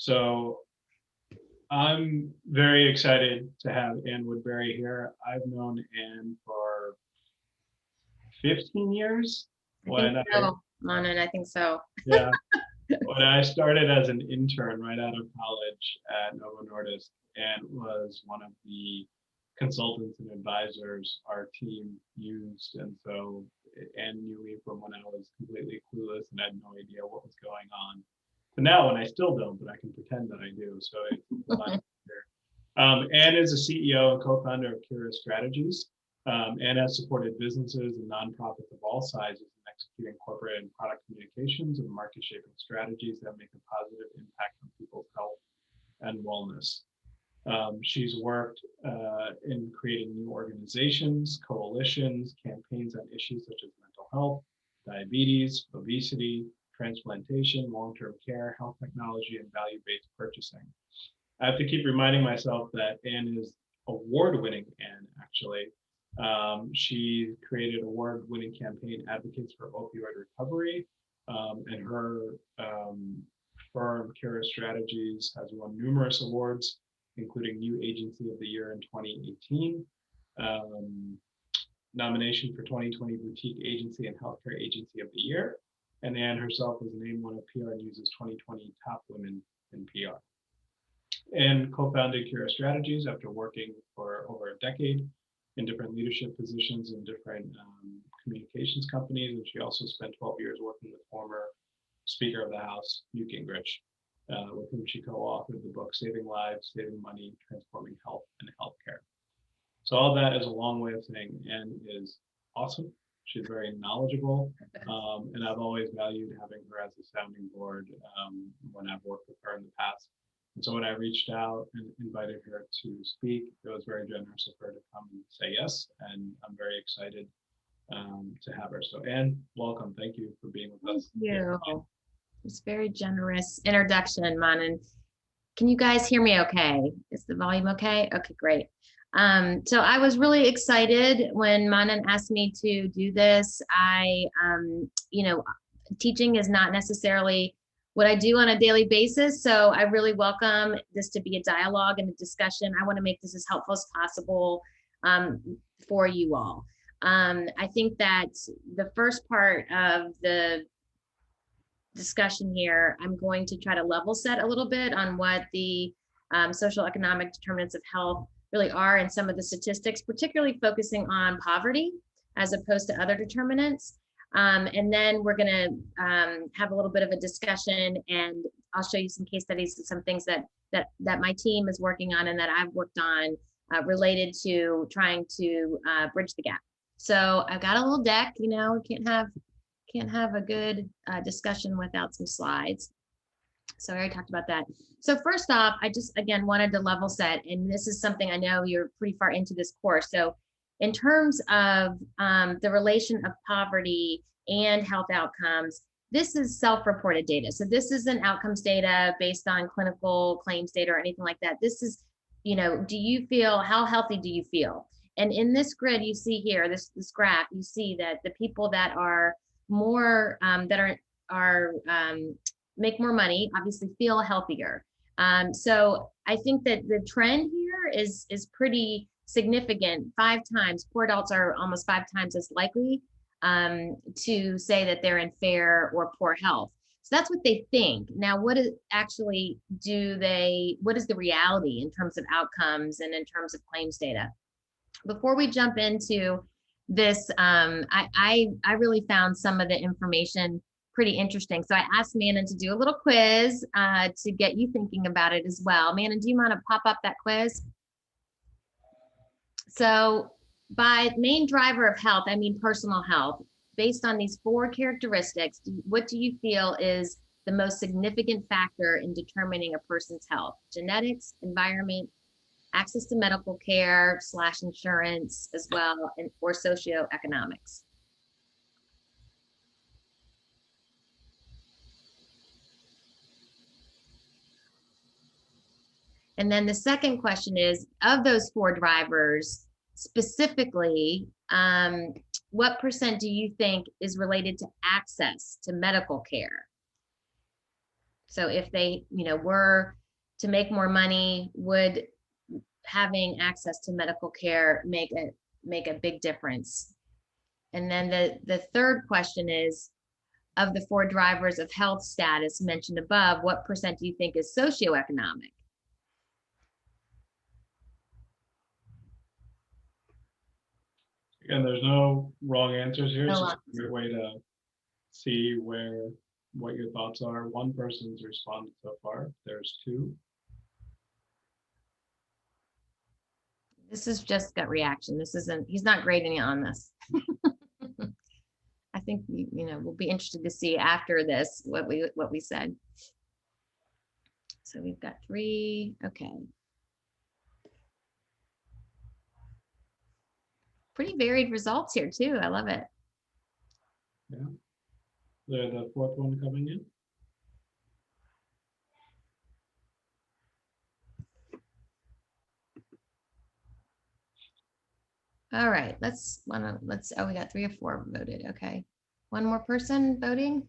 So I'm very excited to have Ann Woodbury here. I've known Ann for 15 years. I think so. Yeah, when I started as an intern right out of college at Novo Nordisk and was one of the consultants and advisors our team used. And so Ann knew me from when I was completely clueless and had no idea what was going on. But now, when I still don't, but I can pretend that I do. So it's fun here. Ann is a CEO and co-founder of CURA Strategies. Ann has supported businesses and nonprofits of all sizes in executing corporate and product communications and market shaping strategies that make a positive impact on people's health and wellness. She's worked in creating new organizations, coalitions, campaigns on issues such as mental health, diabetes, obesity, transplantation, long-term care, health technology, and value-based purchasing. I have to keep reminding myself that Ann is award-winning Ann, actually. She created award-winning campaign Advocates for Opioid Recovery, and her firm, CURA Strategies, has won numerous awards, including New Agency of the Year in 2018, nomination for 2020 Boutique Agency and Healthcare Agency of the Year, and Ann herself was named one of PR News's 2020 Top Women in PR. Ann co-founded CURA Strategies after working for over a decade in different leadership positions in different communications companies, and she also spent 12 years working with former Speaker of the House, Newt Gingrich, with whom she co-authored the book Saving Lives, Saving Money, Transforming Health and Healthcare. So all that is a long way of saying Ann is awesome. She's very knowledgeable, and I've always valued having her as a sounding board when I've worked with her in the past. And so when I reached out and invited her to speak, it was very generous of her to come and say yes, and I'm very excited to have her. So Ann, welcome. Thank you for being with us. Thank you. It's very generous introduction, Manan. Can you guys hear me okay? Is the volume okay? Okay, great. So I was really excited when Manan asked me to do this. Teaching is not necessarily what I do on a daily basis. So I really welcome this to be a dialogue and a discussion. I want to make this as helpful as possible for you all. I think that the first part of the discussion here, I'm going to try to level set a little bit on what the socioeconomic determinants of health really are and some of the statistics, particularly focusing on poverty as opposed to other determinants. And then we're going to have a little bit of a discussion, and I'll show you some case studies and some things that my team is working on and that I've worked on related to trying to bridge the gap. So I've got a little deck. Can't have a good discussion without some slides. So I already talked about that. So first off, I just, again, wanted to level set, and this is something I know you're pretty far into this course. So in terms of the relation of poverty and health outcomes, this is self-reported data. So this isn't outcomes data based on clinical claims data or anything like that. This is, how healthy do you feel? And in this grid, you see here, this graph, you see that the people that are more, make more money, obviously feel healthier. So I think that the trend here is pretty significant. 5 times, poor adults are almost 5 times as likely to say that they're in fair or poor health. So that's what they think. Now, what is the reality in terms of outcomes and in terms of claims data? Before we jump into this, I really found some of the information pretty interesting. So I asked Manan to do a little quiz to get you thinking about it as well. Manan, do you want to pop up that quiz? So by main driver of health, I mean personal health. Based on these 4 characteristics, what do you feel is the most significant factor in determining a person's health? Genetics, environment, access to medical care / insurance as well, or socioeconomics? And then the second question is, of those 4 drivers, specifically, what % do you think is related to access to medical care? So if they, were to make more money, would having access to medical care make a big difference? And then the third question is, of the 4 drivers of health status mentioned above, what % do you think is socioeconomic? Again, there's no wrong answers here. It's No just a great way to see what your thoughts are. One person's responded so far. There's 2. This is just gut reaction. He's not grading on this. I think, we'll be interested to see after this what we said. So we've got 3, okay. Pretty varied results here too. I love it. Yeah. The 4th one coming in. All right, oh, we got 3 or 4 voted. Okay. One more person voting?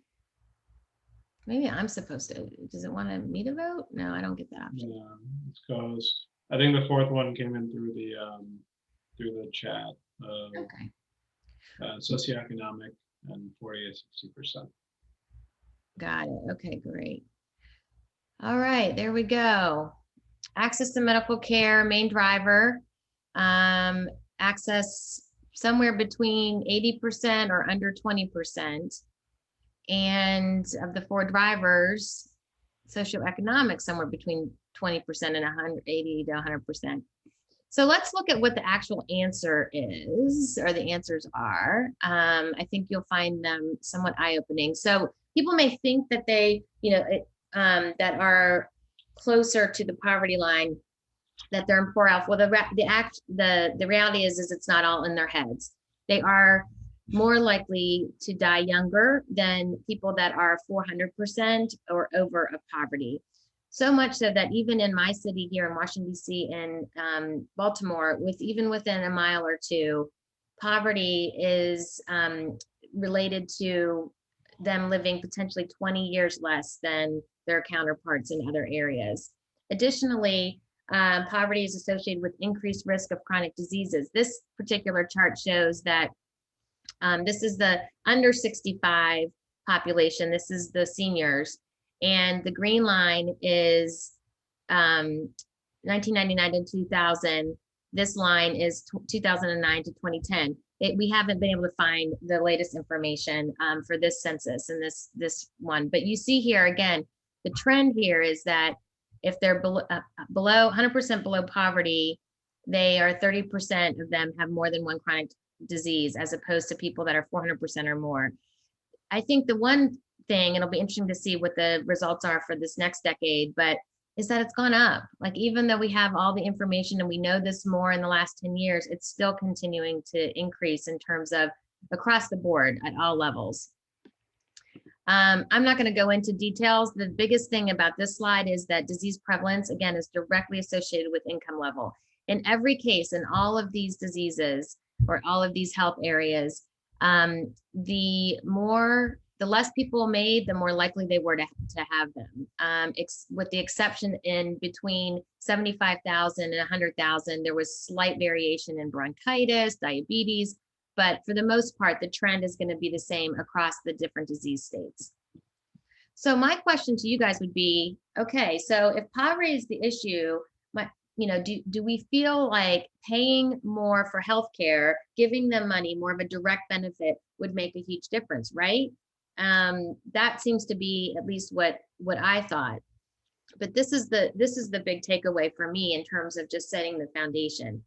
Maybe I'm supposed to. Does it want me to vote? No, I don't get that option. Yeah, it goes. I think the 4th one came in through the chat. Okay. Socioeconomic and 40 to 60%. Got it. Okay, great. All right, there we go. Access to medical care, main driver. Access somewhere between 80% or under 20%. And of the 4 drivers, socioeconomic somewhere between 20% and 180 to 100%. So let's look at what the actual answer is, or the answers are. I think you'll find them somewhat eye-opening. So people may think that they, that are closer to the poverty line, that they're in poor health. Well, the reality is it's not all in their heads. They are more likely to die younger than people that are 400% or over of poverty. So much so that even in my city here in Washington, D.C. and Baltimore, even within a mile or 2, poverty is related to them living potentially 20 years less than their counterparts in other areas. Additionally, poverty is associated with increased risk of chronic diseases. This particular chart shows that this is the under 65 population. This is the seniors. And the green line is 1999 to 2000. This line is 2009 to 2010. We haven't been able to find the latest information for this census and this one. But you see here, again, the trend here is that if they're below 100% below poverty, they are 30% of them have more than one chronic disease, as opposed to people that are 400% or more. I think the one thing, it'll be interesting to see what the results are for this next decade, but is that it's gone up. Like, even though we have all the information and we know this more in the last 10 years, it's still continuing to increase in terms of across the board at all levels. I'm not going to go into details. The biggest thing about this slide is that disease prevalence, again, is directly associated with income level. In every case, in all of these diseases or all of these health areas, the less people made, the more likely they were to have them. With the exception in between 75,000 and 100,000, there was slight variation in bronchitis, diabetes, but for the most part, the trend is going to be the same across the different disease states. So my question to you guys would be, okay, so if poverty is the issue, do we feel like paying more for healthcare, giving them money, more of a direct benefit, would make a huge difference, right? That seems to be at least what I thought. But this is the big takeaway for me in terms of just setting the foundation.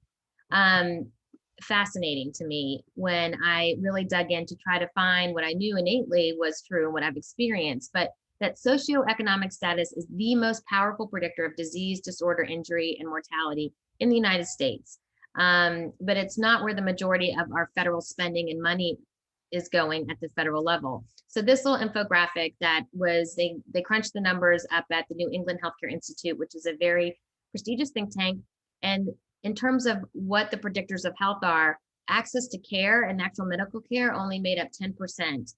Fascinating to me when I really dug in to try to find what I knew innately was true and what I've experienced, but that socioeconomic status is the most powerful predictor of disease, disorder, injury, and mortality in the United States. But it's not where the majority of our federal spending and money is going at the federal level. So this little infographic that was, they crunched the numbers up at the New England Healthcare Institute, which is a very prestigious think tank. And in terms of what the predictors of health are, access to care and actual medical care only made up 10%.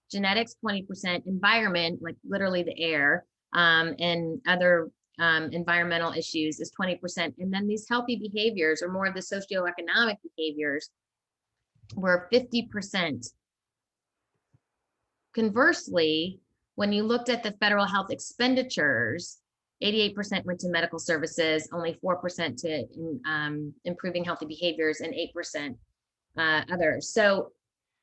Genetics, 20%, environment, like literally the air, and other environmental issues is 20%. And then these healthy behaviors, or more of the socioeconomic behaviors, were 50%. Conversely, when you looked at the federal health expenditures, 88% went to medical services, only 4% to improving healthy behaviors, and 8% others. So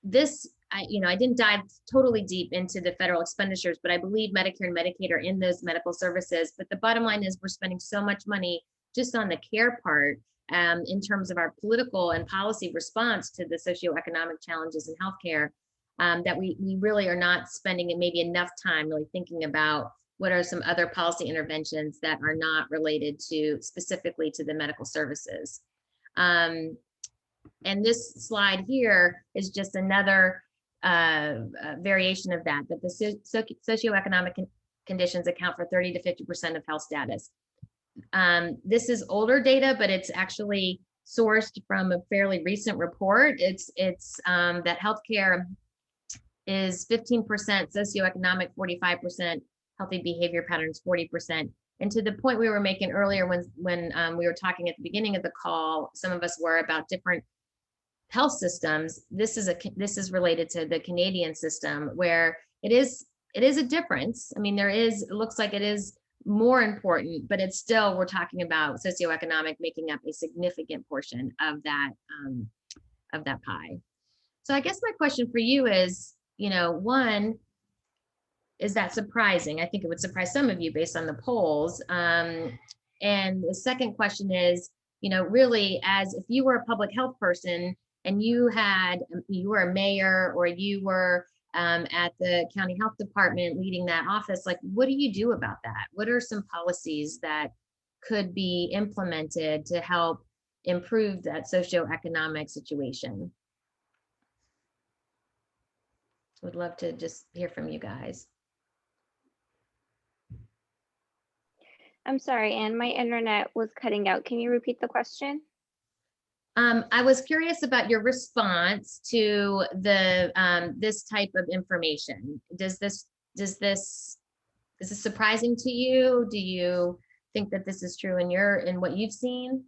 this, I didn't dive totally deep into the federal expenditures, but I believe Medicare and Medicaid are in those medical services. But the bottom line is we're spending so much money just on the care part in terms of our political and policy response to the socioeconomic challenges in healthcare, that we really are not spending maybe enough time really thinking about what are some other policy interventions that are not related to specifically to the medical services. And this slide here is just another variation of that the socioeconomic conditions account for 30 to 50% of health status. This is older data, but it's actually sourced from a fairly recent report. It's that healthcare is 15% socioeconomic, 45% healthy behavior patterns, 40%. And to the point we were making earlier when we were talking at the beginning of the call, some of us were about different health systems. This is related to the Canadian system, where it is a difference. I mean, it looks like it is more important, but it's still, we're talking about socioeconomic making up a significant portion of that pie. So I guess my question for you is, one, is that surprising? I think it would surprise some of you based on the polls. And the second question is, really, as if you were a public health person and you were a mayor, or you were at the county health department leading that office, like, what do you do about that? What are some policies that could be implemented to help improve that socioeconomic situation? Would love to just hear from you guys. I'm sorry, Anne, my internet was cutting out. Can you repeat the question? I was curious about your response to the this type of information. Is this surprising to you? Do you think that this is true in what you've seen?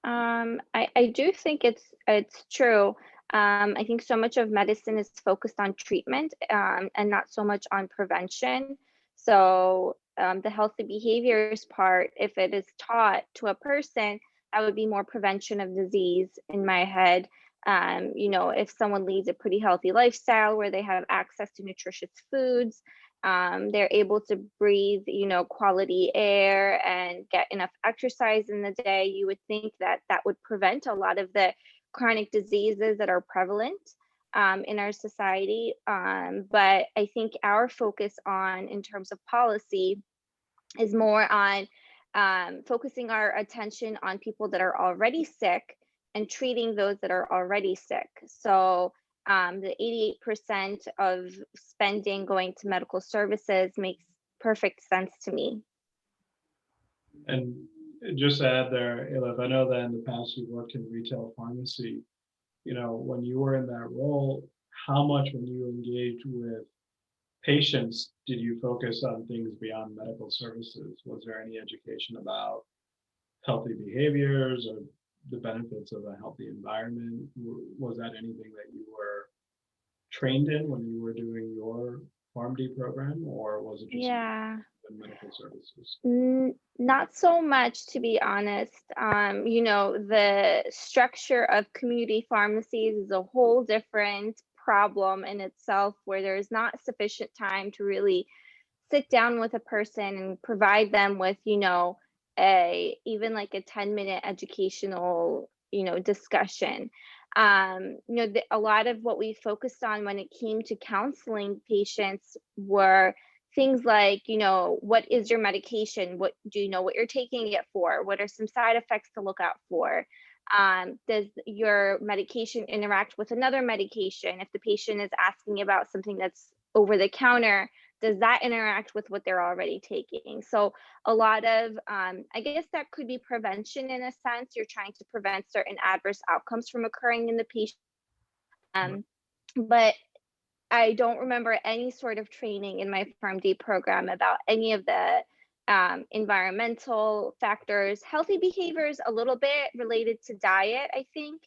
I do think it's true. I think so much of medicine is focused on treatment and not so much on prevention. So the healthy behaviors part, if it is taught to a person, that would be more prevention of disease in my head. If someone leads a pretty healthy lifestyle where they have access to nutritious foods, they're able to breathe, quality air and get enough exercise in the day, you would think that would prevent a lot of the chronic diseases that are prevalent in our society. But I think our focus in terms of policy is more on focusing our attention on people that are already sick and treating those that are already sick. So the 88% of spending going to medical services makes perfect sense to me. And just to add there, Elif, I know that in the past you worked in retail pharmacy. When you were in that role, how much, when you engaged with patients, did you focus on things beyond medical services? Was there any education about healthy behaviors or the benefits of a healthy environment? Was that anything that you were trained in when you were doing your PharmD program, or was it just medical services? Not so much, to be honest. The structure of community pharmacies is a whole different problem in itself, where there's not sufficient time to really sit down with a person and provide them with, even like a 10-minute educational, discussion. A lot of what we focused on when it came to counseling patients were things like, what is your medication? What do you know what you're taking it for? What are some side effects to look out for? Does your medication interact with another medication? If the patient is asking about something that's over the counter, does that interact with what they're already taking? So a lot of, I guess that could be prevention in a sense. You're trying to prevent certain adverse outcomes from occurring in the patient. But I don't remember any sort of training in my PharmD program about any of the environmental factors. Healthy behaviors a little bit related to diet, I think,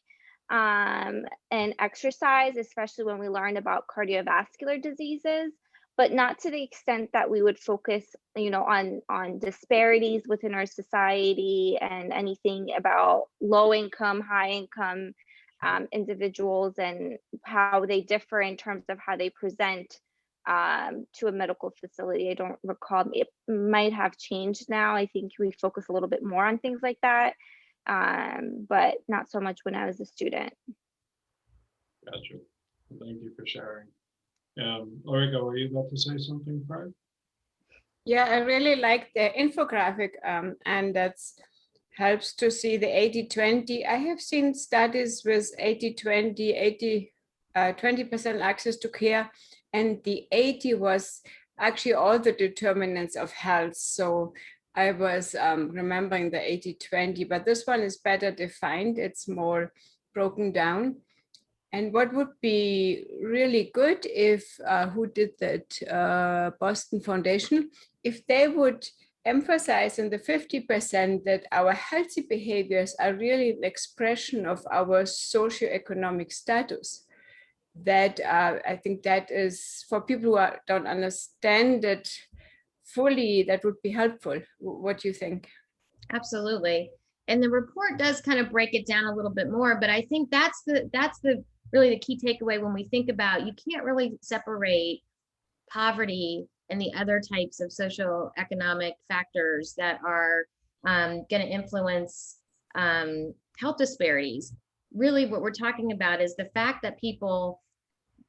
and exercise, especially when we learn about cardiovascular diseases, but not to the extent that we would focus, on disparities within our society and anything about low income, high income individuals and how they differ in terms of how they present to a medical facility. I don't recall. It might have changed now. I think we focus a little bit more on things like that, but not so much when I was a student. Gotcha. Thank you for sharing. Ulrika, were you about to say something, Fred? Yeah, I really like the infographic, and that's helps to see the 80-20. I have seen studies with 80-20, 20% access to care, and the 80 was actually all the determinants of health. So I was remembering the 80-20, but this one is better defined. It's more broken down. And what would be really good if, who did that, Boston Foundation, if they would emphasize in the 50% that our healthy behaviors are really an expression of our socioeconomic status. That I think that is, for people who don't understand it fully, that would be helpful. What do you think? Absolutely. And the report does kind of break it down a little bit more, but I think that's the really the key takeaway when we think about, you can't really separate poverty and the other types of socioeconomic factors that are going to influence health disparities. Really what we're talking about is the fact that people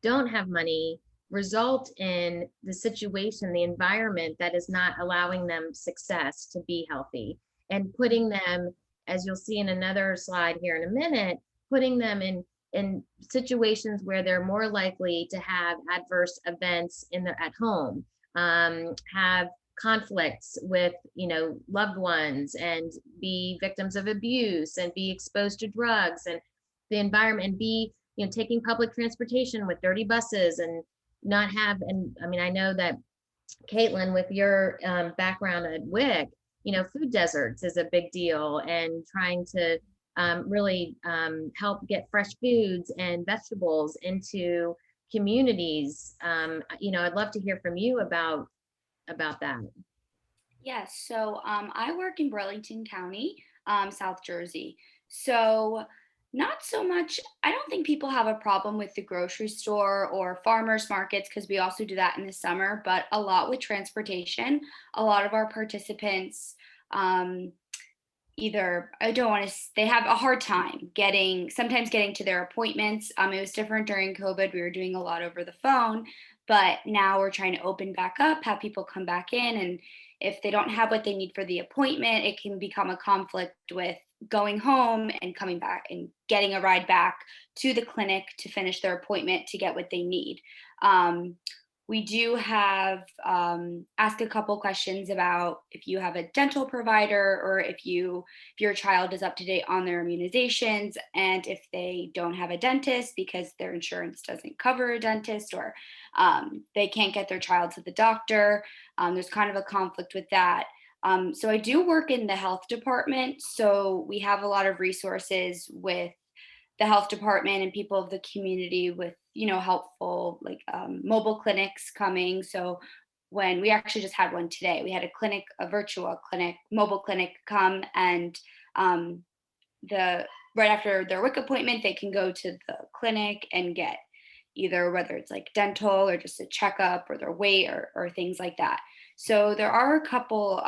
don't have money result in the situation, the environment that is not allowing them success to be healthy, and putting them, as you'll see in another slide here in a minute, putting them in situations where they're more likely to have adverse events at home, have conflicts with loved ones, and be victims of abuse, and be exposed to drugs and the environment, and be taking public transportation with dirty buses, and not have, and I mean, I know that Caitlin, with your background at WIC, food deserts is a big deal, and trying to really help get fresh foods and vegetables into communities. I'd love to hear from you about that. Yes, so I work in Burlington County, South Jersey. So not so much, I don't think people have a problem with the grocery store or farmers markets, because we also do that in the summer, but a lot with transportation. A lot of our participants they have a hard time sometimes getting to their appointments. It was different during COVID. We were doing a lot over the phone, but now we're trying to open back up, have people come back in. And if they don't have what they need for the appointment, it can become a conflict with going home and coming back and getting a ride back to the clinic to finish their appointment to get what they need. We do have ask a couple questions about if you have a dental provider, or if your child is up to date on their immunizations, and if they don't have a dentist because their insurance doesn't cover a dentist, or they can't get their child to the doctor. There's kind of a conflict with that. So I do work in the health department, so we have a lot of resources with the health department and people of the community with helpful mobile clinics coming. So when we actually just had one today, we had a virtual clinic, mobile clinic come, and right after their WIC appointment, they can go to the clinic and get either, whether it's like dental or just a checkup or their weight or things like that. So there are a couple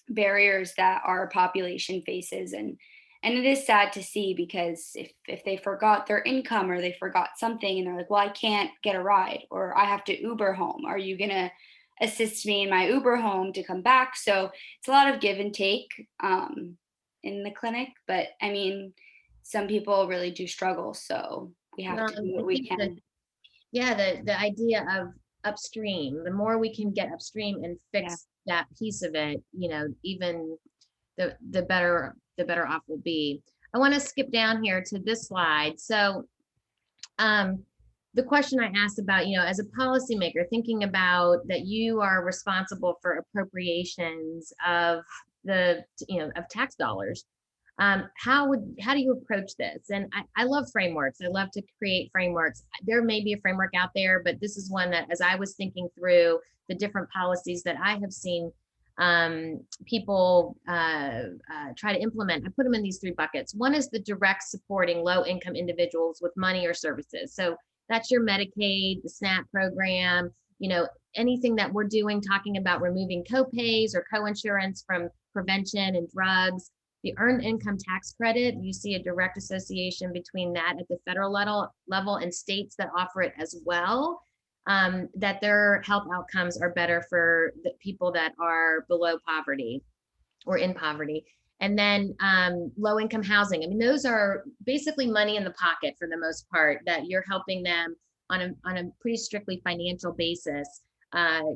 barriers that our population faces, and it is sad to see, because if they forgot their income, or they forgot something, and they're like, well, I can't get a ride, or I have to Uber home. Are you going to assist me in my Uber home to come back? So it's a lot of give and take in the clinic. But I mean, some people really do struggle. So we have to do what we can. The idea of upstream, the more we can get upstream and fix that piece of it, even the better off we'll be. I want to skip down here to this slide. So the question I asked about, as a policymaker, thinking about that you are responsible for appropriations of of tax dollars. How do you approach this? And I love frameworks. I love to create frameworks. There may be a framework out there, but this is one that, as I was thinking through the different policies that I have seen people try to implement, I put them in these 3 buckets. One is the direct supporting low-income individuals with money or services. So that's your Medicaid, the SNAP program, anything that we're doing, talking about removing co-pays or co-insurance from prevention and drugs. The earned income tax credit, you see a direct association between that at the federal level and states that offer it as well, that their health outcomes are better for the people that are below poverty or in poverty. And then low income housing. I mean, those are basically money in the pocket for the most part, that you're helping them on a pretty strictly financial basis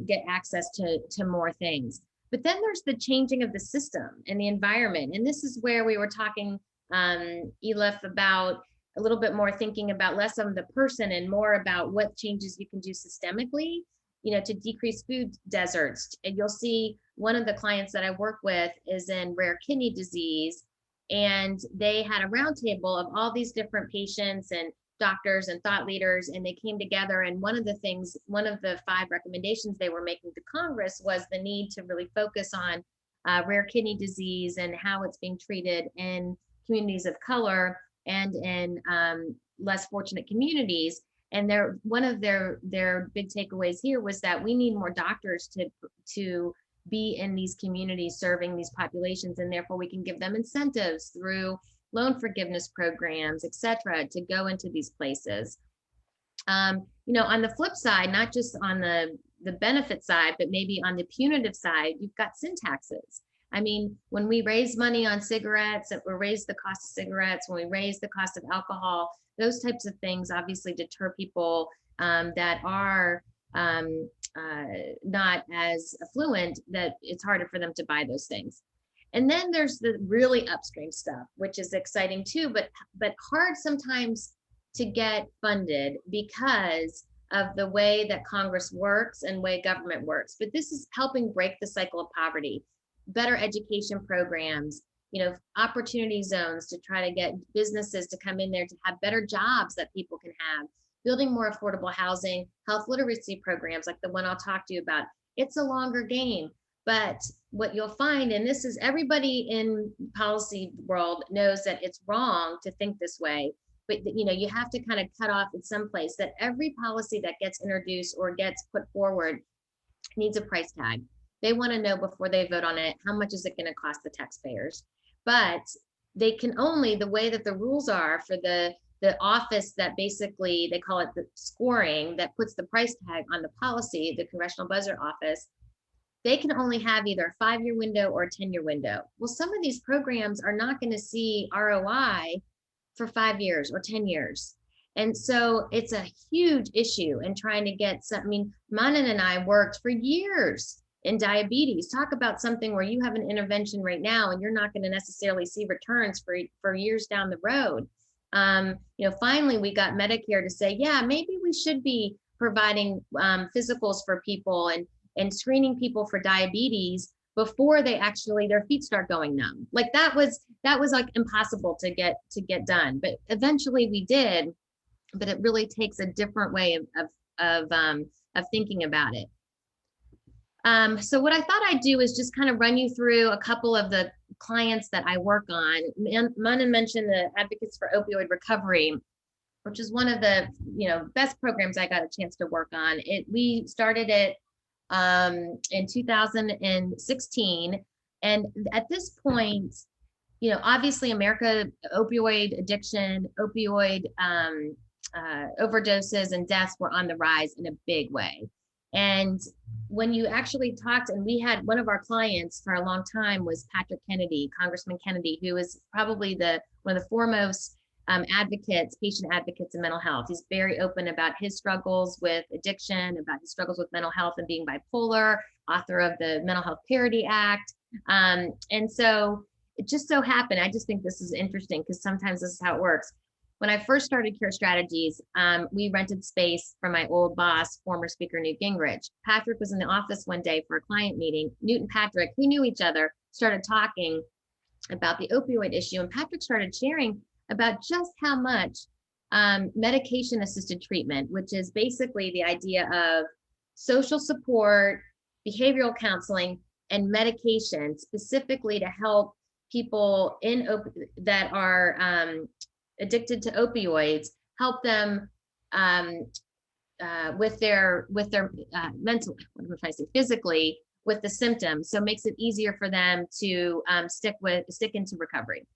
get access to more things. But then there's the changing of the system and the environment. And this is where we were talking, Elif, about a little bit more thinking about less of the person and more about what changes you can do systemically, to decrease food deserts. And you'll see one of the clients that I work with is in rare kidney disease. And they had a roundtable of all these different patients and doctors and thought leaders, and they came together. And one of the 5 recommendations they were making to Congress was the need to really focus on rare kidney disease and how it's being treated in communities of color and in less fortunate communities. And one of their big takeaways here was that we need more doctors to be in these communities serving these populations, and therefore we can give them incentives through loan forgiveness programs, et cetera, to go into these places. On the flip side, not just on the benefit side, but maybe on the punitive side, you've got sin taxes. I mean, when we raise money on cigarettes, or raise the cost of cigarettes, when we raise the cost of alcohol, those types of things obviously deter people that are not as affluent, that it's harder for them to buy those things. And then there's the really upstream stuff, which is exciting too, but hard sometimes to get funded because of the way that Congress works and way government works. But this is helping break the cycle of poverty, better education programs, opportunity zones to try to get businesses to come in there to have better jobs that people can have, building more affordable housing, health literacy programs like the one I'll talk to you about. It's a longer game. But what you'll find, and this is everybody in policy world knows that it's wrong to think this way, but you have to kind of cut off at some place that every policy that gets introduced or gets put forward needs a price tag. They want to know before they vote on it, how much is it going to cost the taxpayers? But they can only, the way that the rules are for the office that basically, they call it the scoring, that puts the price tag on the policy, the Congressional Budget Office, they can only have either a 5-year window or a 10-year window. Well, some of these programs are not going to see ROI for 5 years or 10 years. And so it's a huge issue in trying to get some. I mean, Manan and I worked for years in diabetes. Talk about something where you have an intervention right now and you're not going to necessarily see returns for years down the road. Finally, we got Medicare to say, yeah, maybe we should be providing physicals for people and screening people for diabetes before they actually, their feet start going numb. Like that was like impossible to get done, but eventually we did. But it really takes a different way of thinking about it. So what I thought I'd do is just kind of run you through a couple of the clients that I work on. Manan mentioned the Advocates for Opioid Recovery, which is one of the best programs I got a chance to work on. We started it in 2016, and at this point, obviously America, opioid addiction, opioid overdoses and deaths were on the rise in a big way. And when you actually talked, and we had one of our clients for a long time was Patrick Kennedy, Congressman Kennedy, who is probably one of the foremost patient advocates in mental health. He's very open about his struggles with addiction, about his struggles with mental health and being bipolar, author of the Mental Health Parity Act. And so it just so happened, I just think this is interesting because sometimes this is how it works. when I first started CURA Strategies, we rented space from my old boss, former speaker Newt Gingrich. Patrick was in the office one day for a client meeting. Newt and Patrick, who knew each other, started talking about the opioid issue, and Patrick started sharing about just how much medication-assisted treatment, which is basically the idea of social support, behavioral counseling, and medication specifically to help people that are addicted to opioids, help them with their mental, what am I trying to say, physically with the symptoms. So it makes it easier for them to stick into recovery.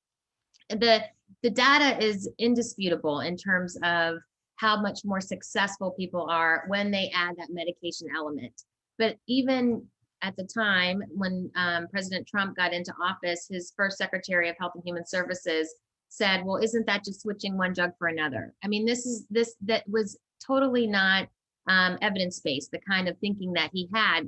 The data is indisputable in terms of how much more successful people are when they add that medication element. But even at the time when President Trump got into office, his first Secretary of Health and Human Services said, well, isn't that just switching one drug for another? I mean, that was totally not evidence-based, the kind of thinking that he had,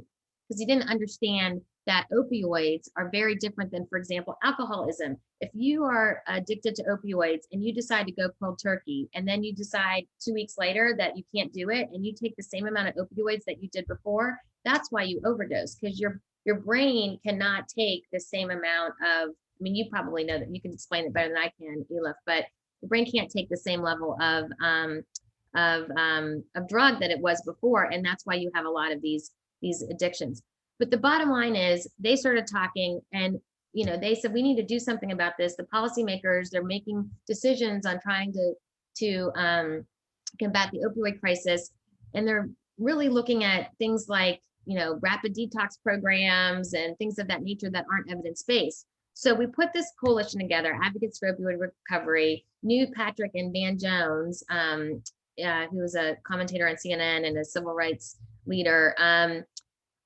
because he didn't understand that opioids are very different than, for example, alcoholism. If you are addicted to opioids and you decide to go cold turkey, and then you decide 2 weeks later that you can't do it, and you take the same amount of opioids that you did before, that's why you overdose, because your brain cannot take the same amount of, I mean, you probably know that, you can explain it better than I can, Elif, but the brain can't take the same level of drug that it was before, and that's why you have a lot of these addictions. But the bottom line is, they started talking, and they said we need to do something about this. The policymakers, they're making decisions on trying to combat the opioid crisis, and they're really looking at things like rapid detox programs and things of that nature that aren't evidence-based. So we put this coalition together, Advocates for Opioid Recovery. Newt, Patrick, and Van Jones, who was a commentator on CNN and a civil rights leader,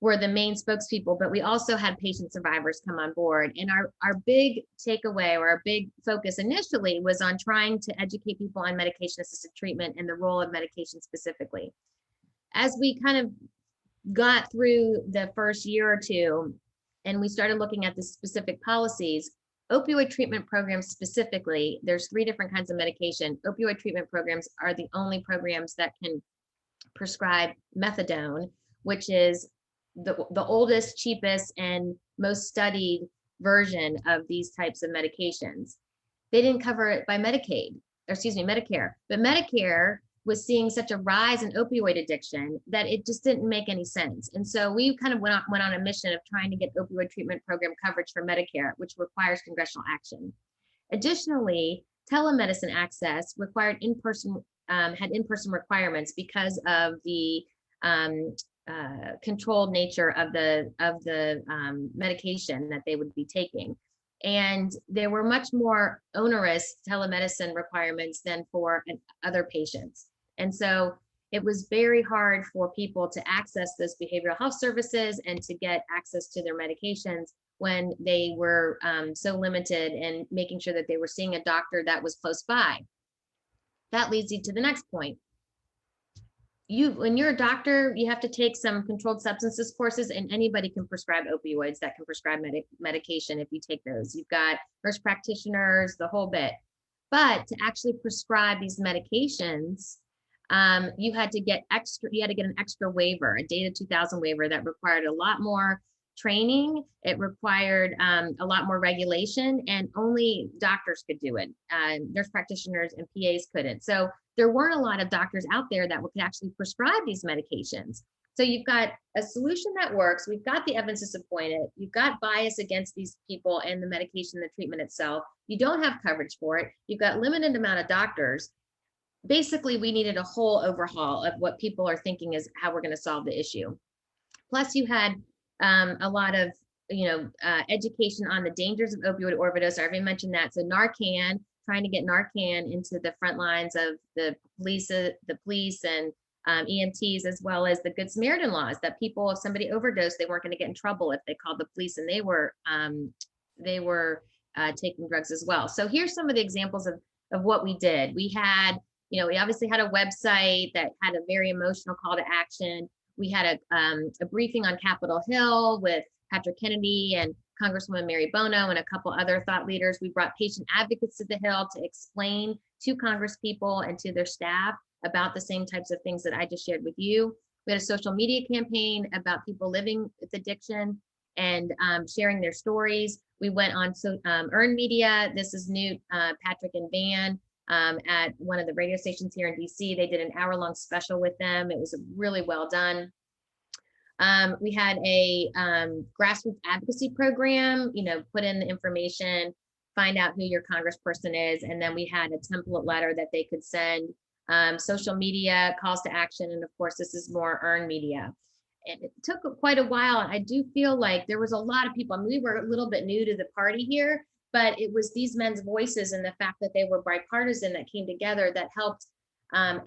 were the main spokespeople, but we also had patient survivors come on board. And our big takeaway, or our big focus initially, was on trying to educate people on medication-assisted treatment and the role of medication specifically. As we kind of got through the first year or two, and we started looking at the specific policies, opioid treatment programs specifically, there's 3 different kinds of medication. Opioid treatment programs are the only programs that can prescribe methadone, which is the oldest, cheapest, and most studied version of these types of medications. They didn't cover it by Medicare, but Medicare was seeing such a rise in opioid addiction that it just didn't make any sense. And so we kind of went on a mission of trying to get opioid treatment program coverage for Medicare, which requires congressional action. Additionally, telemedicine access required had in-person requirements because of the controlled nature of the medication that they would be taking. And there were much more onerous telemedicine requirements than for other patients. And so it was very hard for people to access those behavioral health services and to get access to their medications when they were so limited, and making sure that they were seeing a doctor that was close by. That leads you to the next point. When you're a doctor, you have to take some controlled substances courses, and anybody can prescribe opioids, that can prescribe medication if you take those. You've got nurse practitioners, the whole bit. But to actually prescribe these medications, you had to get an extra waiver, a Data 2000 waiver that required a lot more training. It required a lot more regulation, and only doctors could do it. Nurse practitioners and PAs couldn't. So there weren't a lot of doctors out there that could actually prescribe these medications. So you've got a solution that works. We've got the evidence to support it. You've got bias against these people and the medication, the treatment itself. You don't have coverage for it. You've got limited amount of doctors. Basically, we needed a whole overhaul of what people are thinking is how we're going to solve the issue. Plus, you had a lot of education on the dangers of opioid overdose. I already mentioned that. So Narcan, trying to get Narcan into the front lines of the police and EMTs, as well as the Good Samaritan laws, that people, if somebody overdosed, they weren't going to get in trouble if they called the police and they were taking drugs as well. So here's some of the examples of what we did. We had, we obviously had a website that had a very emotional call to action. We had a briefing on Capitol Hill with Patrick Kennedy and Congresswoman Mary Bono and a couple other thought leaders. We brought patient advocates to the Hill to explain to Congresspeople and to their staff about the same types of things that I just shared with you. We had a social media campaign about people living with addiction and sharing their stories. We went on Earn Media. This is Newt, Patrick, and Van at one of the radio stations here in DC. They did an hour-long special with them. It was really well done. We had a grassroots advocacy program, put in the information, find out who your congressperson is, and then we had a template letter that they could send, social media, calls to action, and of course, this is more Earn Media. And it took quite a while, and I do feel like there was a lot of people. I mean, we were a little bit new to the party here, but it was these men's voices and the fact that they were bipartisan that came together that helped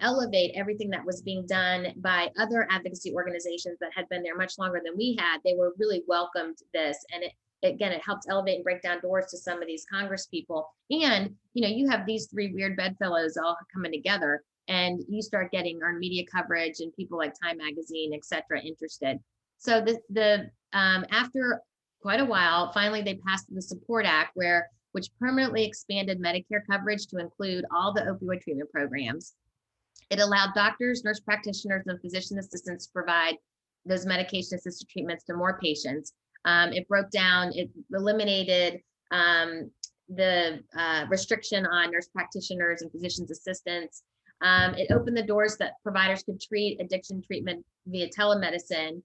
elevate everything that was being done by other advocacy organizations that had been there much longer than we had. They were really welcomed this, and it helped elevate and break down doors to some of these Congress people. And you have these three weird bedfellows all coming together, and you start getting Earned Media coverage and people like Time Magazine, et cetera, interested. So after quite a while, finally they passed the Support Act, which permanently expanded Medicare coverage to include all the opioid treatment programs. It allowed doctors, nurse practitioners, and physician assistants to provide those medication-assisted treatments to more patients. It eliminated the restriction on nurse practitioners and physicians assistants. It opened the doors that providers could treat addiction treatment via telemedicine.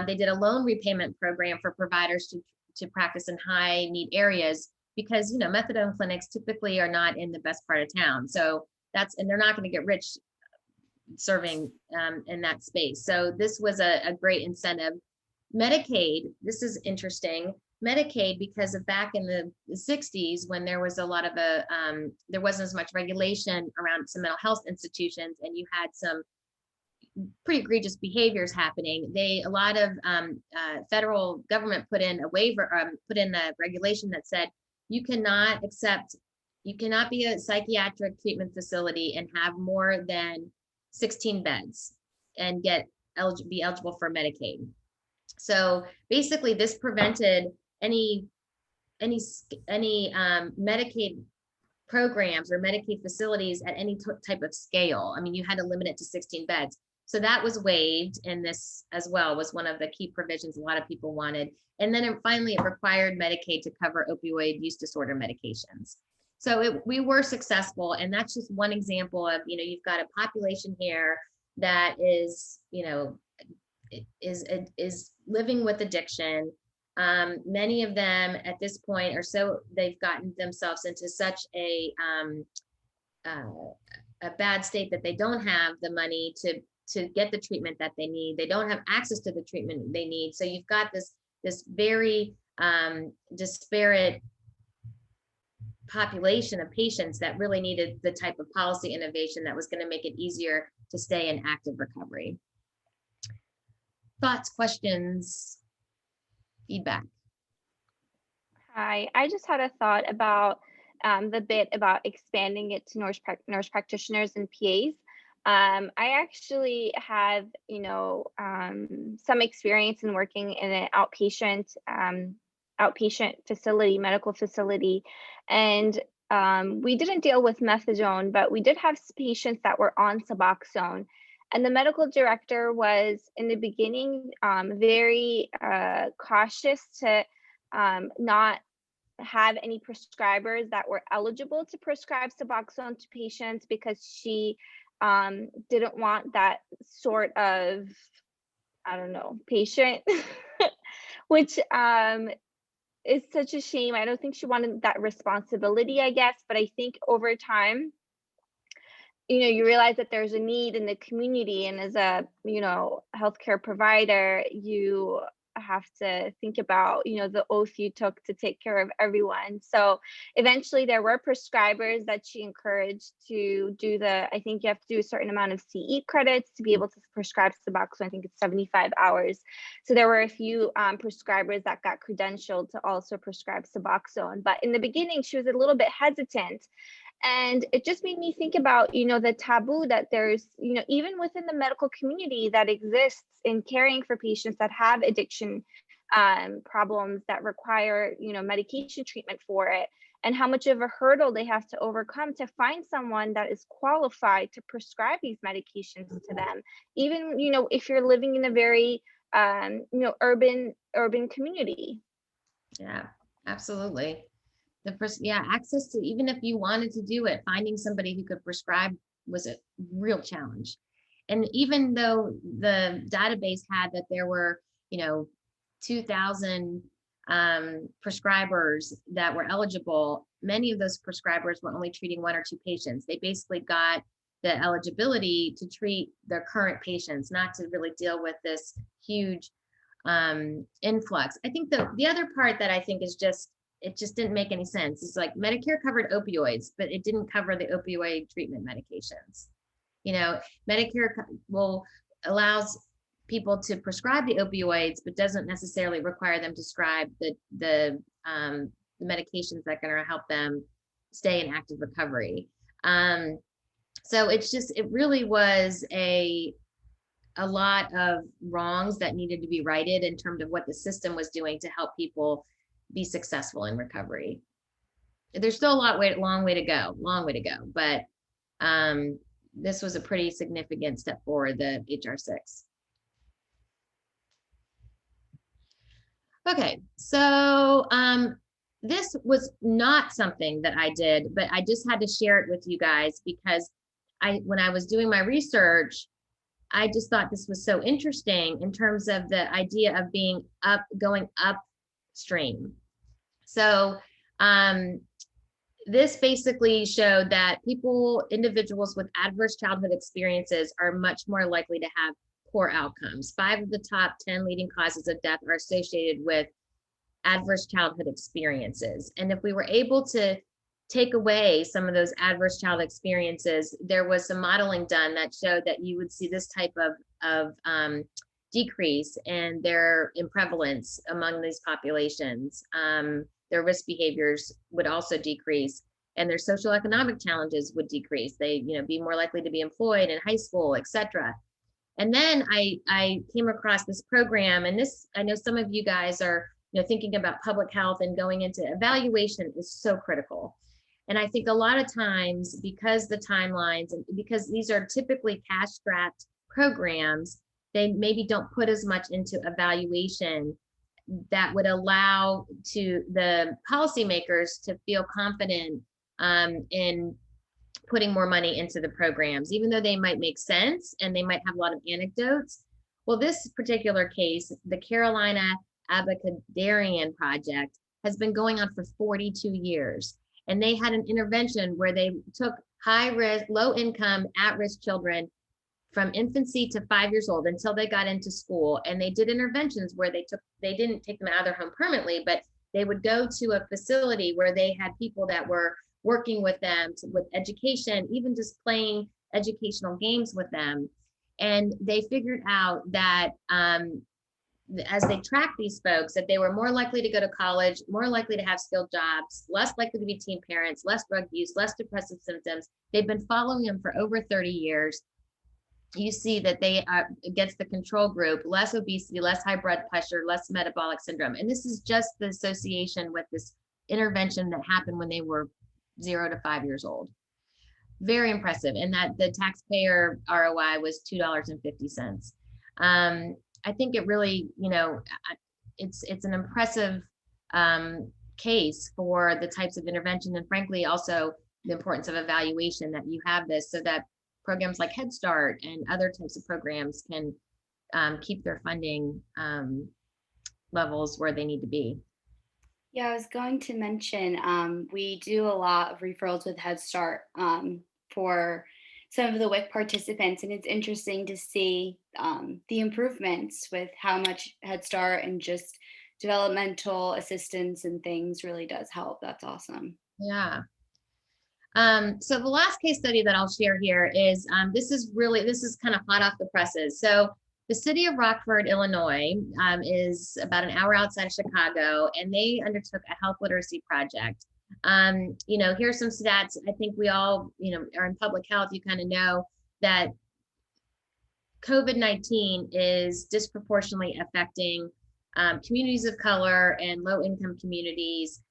They did a loan repayment program for providers to practice in high need areas because methadone clinics typically are not in the best part of town. So and they're not going to get rich serving in that space. So this was a great incentive. Medicaid, this is interesting. Medicaid, because of back in the 60s when there was a lot of there wasn't as much regulation around some mental health institutions, and you had some pretty egregious behaviors happening. A lot of federal government put in a waiver, put in a regulation that said you cannot be a psychiatric treatment facility and have more than 16 beds and be eligible for Medicaid. So basically, this prevented any Medicaid programs or Medicaid facilities at any type of scale. I mean, you had to limit it to 16 beds. So that was waived, and this as well was one of the key provisions a lot of people wanted. And then finally, it required Medicaid to cover opioid use disorder medications. So we were successful, and that's just one example of, you've got a population here that is living with addiction. Many of them at this point they've gotten themselves into such a bad state that they don't have the money to get the treatment that they need. They don't have access to the treatment they need. So you've got this very disparate population of patients that really needed the type of policy innovation that was going to make it easier to stay in active recovery. Thoughts, questions, feedback? Hi, I just had a thought about the bit about expanding it to nurse practitioners and PAs. I actually have, some experience in working in an outpatient facility, medical facility, and we didn't deal with methadone, but we did have patients that were on Suboxone. And the medical director was, in the beginning, very cautious to not have any prescribers that were eligible to prescribe Suboxone to patients, because she didn't want that sort of, patient, which is such a shame. I don't think she wanted that responsibility, I guess, but I think over time, you realize that there's a need in the community, and as a, healthcare provider, you have to think about, the oath you took to take care of everyone. So eventually there were prescribers that she encouraged to do I think you have to do a certain amount of CE credits to be able to prescribe Suboxone. I think it's 75 hours. So there were a few prescribers that got credentialed to also prescribe Suboxone. But in the beginning, she was a little bit hesitant. And it just made me think about, the taboo that there's, even within the medical community that exists in caring for patients that have addiction problems that require, medication treatment for it, and how much of a hurdle they have to overcome to find someone that is qualified to prescribe these medications to them. Even, if you're living in a very, urban community. Yeah, absolutely. Access to, even if you wanted to do it, finding somebody who could prescribe was a real challenge. And even though the database had that there were, 2,000 prescribers that were eligible, many of those prescribers were only treating 1 or 2 patients. They basically got the eligibility to treat their current patients, not to really deal with this huge influx. I think the other part that I think is it just didn't make any sense. It's like Medicare covered opioids, but it didn't cover the opioid treatment medications. Medicare allows people to prescribe the opioids, but doesn't necessarily require them to prescribe the medications that are going to help them stay in active recovery. So it really was a lot of wrongs that needed to be righted in terms of what the system was doing to help people be successful in recovery. There's still a long way to go, but this was a pretty significant step forward, the HR6. Okay, so this was not something that I did, but I just had to share it with you guys because when I was doing my research, I just thought this was so interesting in terms of the idea of going upstream. So this basically showed that individuals with adverse childhood experiences are much more likely to have poor outcomes. 5 of the top 10 leading causes of death are associated with adverse childhood experiences. And if we were able to take away some of those adverse childhood experiences, there was some modeling done that showed that you would see this type of decrease in prevalence among these populations. Their risk behaviors would also decrease, and their socioeconomic challenges would decrease. They, be more likely to be employed in high school, etc. And then I came across this program, and I know some of you guys are, thinking about public health, and going into evaluation is so critical. And I think a lot of times, because the timelines, and because these are typically cash-strapped programs, they maybe don't put as much into evaluation that would allow to the policymakers to feel confident in putting more money into the programs, even though they might make sense and they might have a lot of anecdotes. Well, this particular case, the Carolina Abacadarian Project, has been going on for 42 years. And they had an intervention where they took high risk, low income, at-risk children from infancy to 5 years old until they got into school. And they did interventions where they didn't take them out of their home permanently, but they would go to a facility where they had people that were working with them with education, even just playing educational games with them. And they figured out that as they tracked these folks, that they were more likely to go to college, more likely to have skilled jobs, less likely to be teen parents, less drug use, less depressive symptoms. They've been following them for over 30 years. You see that they against the control group, less obesity, less high blood pressure, less metabolic syndrome. And this is just the association with this intervention that happened when they were 0 to 5 years old. Very impressive. And that the taxpayer ROI was $2.50. I think it really, it's an impressive case for the types of intervention, and frankly, also the importance of evaluation, that you have this so that programs like Head Start and other types of programs can keep their funding levels where they need to be. Yeah, I was going to mention, we do a lot of referrals with Head Start for some of the WIC participants, and it's interesting to see the improvements with how much Head Start and just developmental assistance and things really does help. That's awesome. Yeah. So the last case study that I'll share here is, this is kind of hot off the presses. So the city of Rockford, Illinois, is about an hour outside of Chicago, and they undertook a health literacy project. Here's some stats. I think we all, are in public health. You kind of know that COVID-19 is disproportionately affecting communities of color and low-income communities.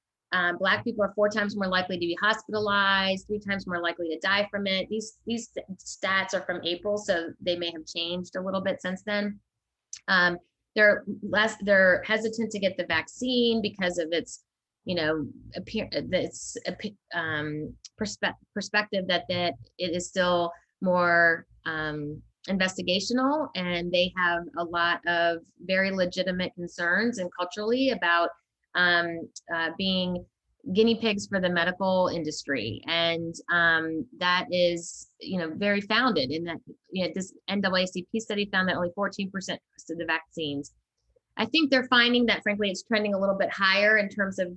Black people are 4 times more likely to be hospitalized, 3 times more likely to die from it. These stats are from April, so they may have changed a little bit since then. They're hesitant to get the vaccine because of its, perspective that it is still more investigational, and they have a lot of very legitimate concerns and culturally about being guinea pigs for the medical industry. And that is, very founded in that, this NAACP study found that only 14% trusted the vaccines. I think they're finding that, frankly, it's trending a little bit higher in terms of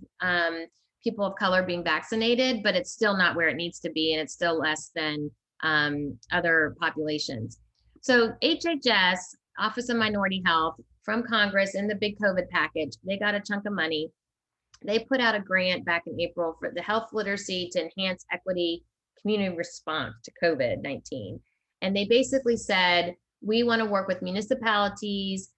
people of color being vaccinated, but it's still not where it needs to be, and it's still less than other populations. So HHS, Office of Minority Health, from Congress in the big COVID package, they got a chunk of money. They put out a grant back in April for the health literacy to enhance equity community response to COVID-19. And they basically said, we want to work with municipalities,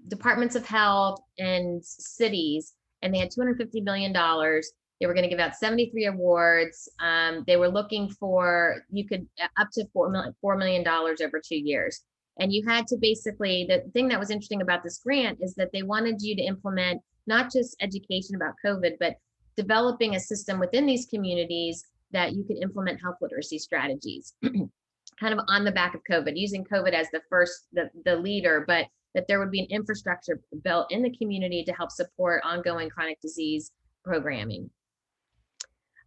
departments of health, and cities. And they had $250 million. They were going to give out 73 awards. They were looking for, up to $4 million over 2 years. And you had to basically, the thing that was interesting about this grant is that they wanted you to implement not just education about COVID, but developing a system within these communities that you could implement health literacy strategies, kind of on the back of COVID, using COVID as the leader, but that there would be an infrastructure built in the community to help support ongoing chronic disease programming.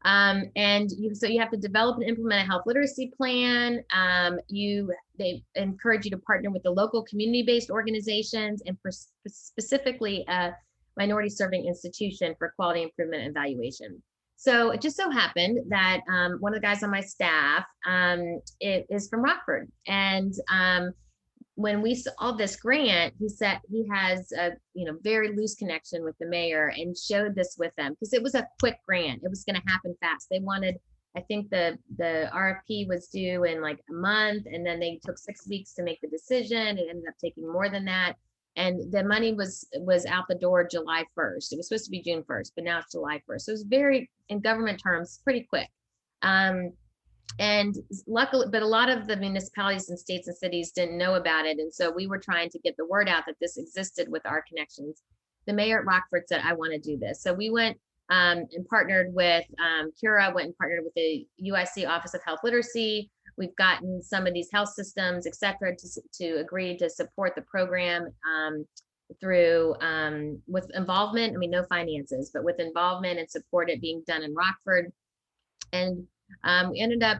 So you have to develop and implement a health literacy plan. They encourage you to partner with the local community-based organizations and specifically a minority serving institution for quality improvement and evaluation. So it just so happened that one of the guys on my staff is from Rockford, and when we saw this grant, he said he has a very loose connection with the mayor and showed this with them because it was a quick grant. It was going to happen fast. They wanted, I think the RFP was due in like a month, and then they took 6 weeks to make the decision. It ended up taking more than that. And the money was out the door July 1st. It was supposed to be June 1st, but now it's July 1st. So it was very, in government terms, pretty quick. And luckily, but a lot of the municipalities and states and cities didn't know about it. And so we were trying to get the word out that this existed with our connections. The mayor at Rockford said, I want to do this. So we went and partnered with CURA, went and partnered with the UIC Office of Health Literacy. We've gotten some of these health systems, et cetera, to agree to support the program through with involvement. I mean, no finances, but with involvement and support it being done in Rockford. And we ended up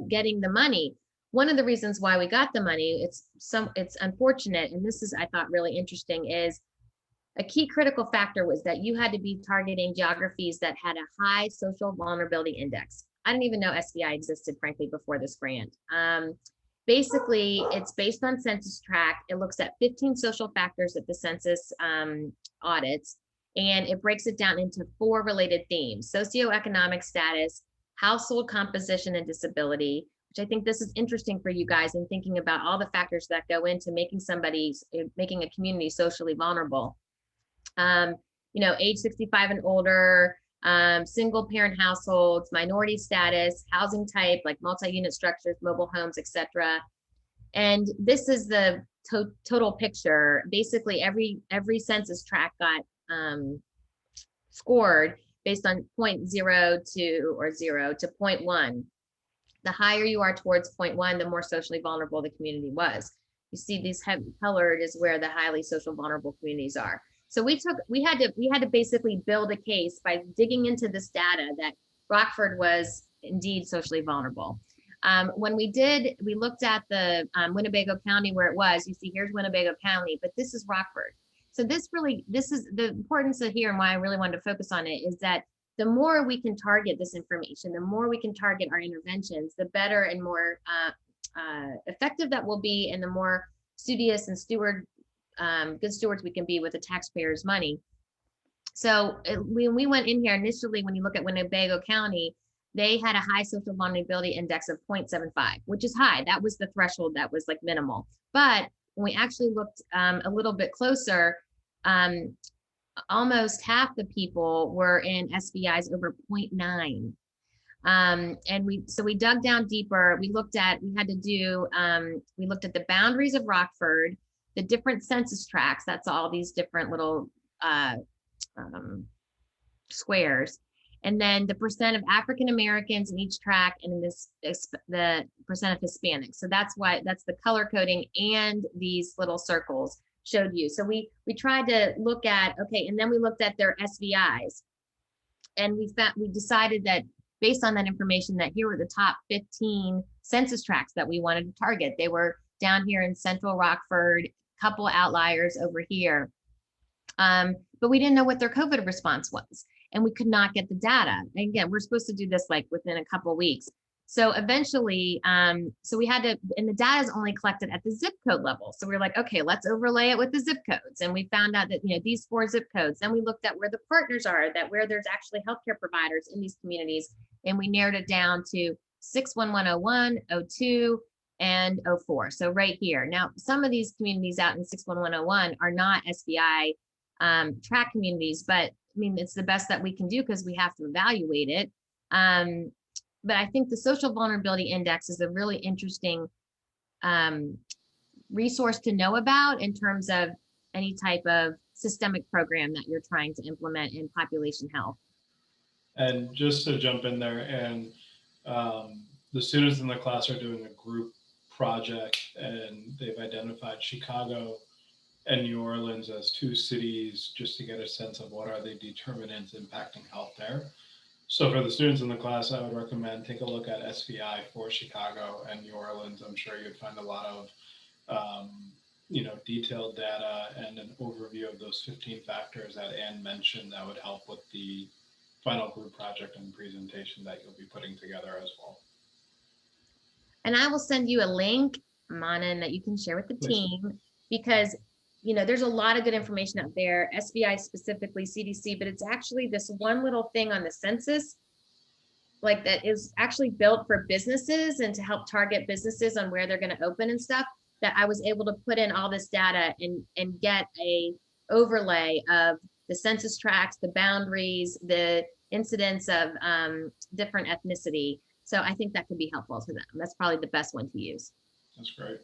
getting the money. One of the reasons why we got the money, it's unfortunate, and this is, I thought, really interesting, is a key critical factor was that you had to be targeting geographies that had a high social vulnerability index. I didn't even know SVI existed, frankly, before this grant. Basically, it's based on census tract. It looks at 15 social factors that the census audits, and it breaks it down into 4 related themes: socioeconomic status, household composition, and disability, which I think this is interesting for you guys in thinking about all the factors that go into making a community socially vulnerable. Age 65 and older, single parent households, minority status, housing type, like multi-unit structures, mobile homes, etc. And this is the total picture. Basically, every census tract got scored based on 0.02 or 0 to 0.1. The higher you are towards 0.1, the more socially vulnerable the community was. You see these heavy colored is where the highly social vulnerable communities are. So we had to basically build a case by digging into this data that Rockford was indeed socially vulnerable. When we looked at the Winnebago County where it was. You see here's Winnebago County, but this is Rockford. So this is the importance of here, and why I really wanted to focus on it is that the more we can target this information, the more we can target our interventions, the better and more effective that will be, and the more studious and good stewards we can be with the taxpayers' money. So when we went in here initially, when you look at Winnebago County, they had a high social vulnerability index of 0.75, which is high. That was the threshold that was like minimal. But when we actually looked a little bit closer, almost half the people were in SVIs over 0.9. And we dug down deeper. We looked at the boundaries of Rockford, the different census tracts. That's all these different little squares. And then the percent of African Americans in each tract, and the percent of Hispanics. So that's the color coding, and these little circles showed you. So we tried to look at, okay, and then we looked at their SVIs, and we decided that based on that information, that here were the top 15 census tracts that we wanted to target. They were down here in central Rockford, couple outliers over here. But we didn't know what their COVID response was, and we could not get the data. And again, we're supposed to do this like within a couple of weeks. So eventually, so we had to, and the data is only collected at the zip code level. So we were like, okay, let's overlay it with the zip codes. And we found out that, these 4 zip codes. Then we looked at where the partners are, where there's actually healthcare providers in these communities. And we narrowed it down to 61101, 02, and 04. So right here. Now, some of these communities out in 61101 are not SBI track communities, but I mean, it's the best that we can do because we have to evaluate it. But I think the social vulnerability index is a really interesting resource to know about in terms of any type of systemic program that you're trying to implement in population health. And just to jump in there, and the students in the class are doing a group project, and they've identified Chicago and New Orleans as 2 cities, just to get a sense of what are the determinants impacting health there. So for the students in the class, I would recommend take a look at SVI for Chicago and New Orleans. I'm sure you'd find a lot of detailed data and an overview of those 15 factors that Ann mentioned that would help with the final group project and presentation that you'll be putting together as well. And I will send you a link, Manan, that you can share with the team, because there's a lot of good information out there, SVI specifically, CDC, but it's actually this one little thing on the census, like that is actually built for businesses and to help target businesses on where they're going to open and stuff, that I was able to put in all this data and get a overlay of the census tracts, the boundaries, the incidence of different ethnicity. So I think that could be helpful to them. That's probably the best one to use. That's great.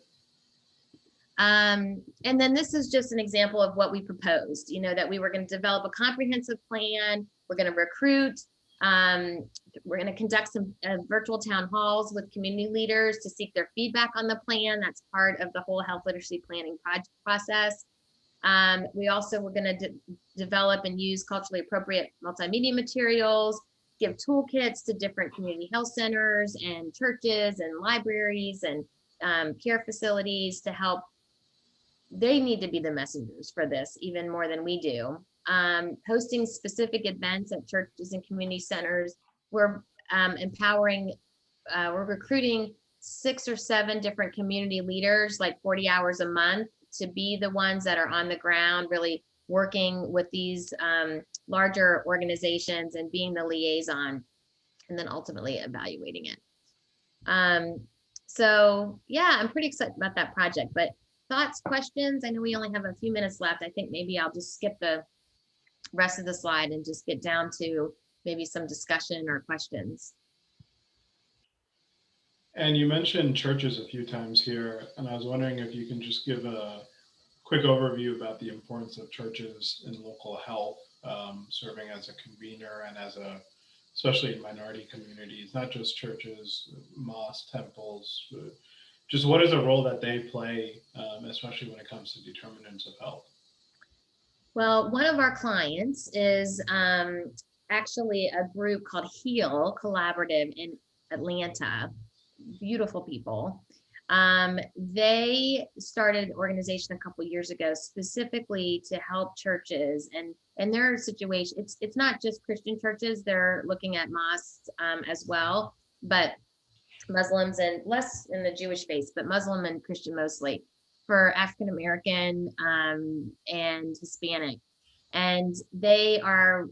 And then this is just an example of what we proposed, that we were going to develop a comprehensive plan. We're going to recruit. We're going to conduct some virtual town halls with community leaders to seek their feedback on the plan. That's part of the whole health literacy planning process. We also were going to develop and use culturally appropriate multimedia materials, give toolkits to different community health centers and churches and libraries and care facilities to help. They need to be the messengers for this even more than we do. Hosting specific events at churches and community centers. We're empowering, we're recruiting 6 or 7 different community leaders, like 40 hours a month, to be the ones that are on the ground, really working with these larger organizations and being the liaison, and then ultimately evaluating it. So yeah, I'm pretty excited about that project, but thoughts, questions? I know we only have a few minutes left. I think maybe I'll just skip the rest of the slide and just get down to maybe some discussion or questions. And you mentioned churches a few times here, and I was wondering if you can just give a quick overview about the importance of churches in local health, serving as a convener and especially in minority communities, not just churches, mosques, temples, just what is the role that they play, especially when it comes to determinants of health? Well, one of our clients is actually a group called HEAL Collaborative in Atlanta. Beautiful people. They started an organization a couple years ago specifically to help churches and their situation. It's not just Christian churches. They're looking at mosques as well, but Muslims and less in the Jewish faith, but Muslim and Christian mostly, for African American and Hispanic. And they are,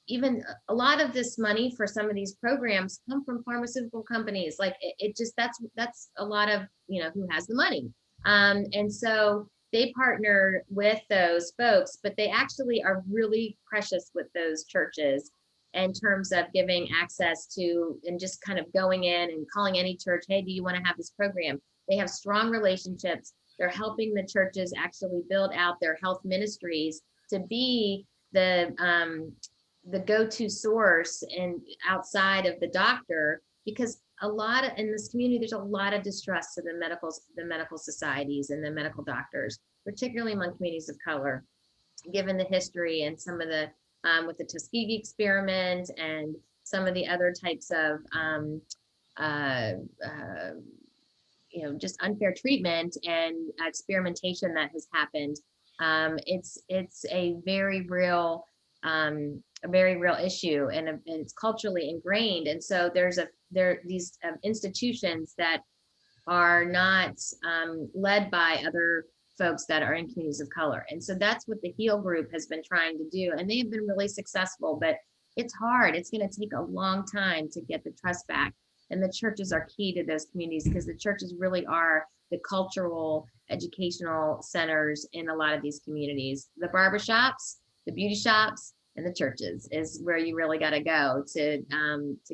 even a lot of this money for some of these programs come from pharmaceutical companies. Like it just, that's a lot of, who has the money. And so they partner with those folks, but they actually are really precious with those churches in terms of giving access to, and just kind of going in and calling any church, hey, do you want to have this program? They have strong relationships. They're helping the churches actually build out their health ministries to be the go-to source and outside of the doctor, because a lot of, in this community, there's a lot of distrust to the medical societies and the medical doctors, particularly among communities of color, given the history and some of the with the Tuskegee experiment and some of the other types of just unfair treatment and experimentation that has happened. It's a very real issue, and it's culturally ingrained. And so there are these institutions that are not led by other folks that are in communities of color. And so that's what the HEAL group has been trying to do. And they have been really successful, but it's hard. It's going to take a long time to get the trust back. And the churches are key to those communities, because the churches really are the cultural, educational centers in a lot of these communities. The barbershops, the beauty shops, and the churches is where you really got to go to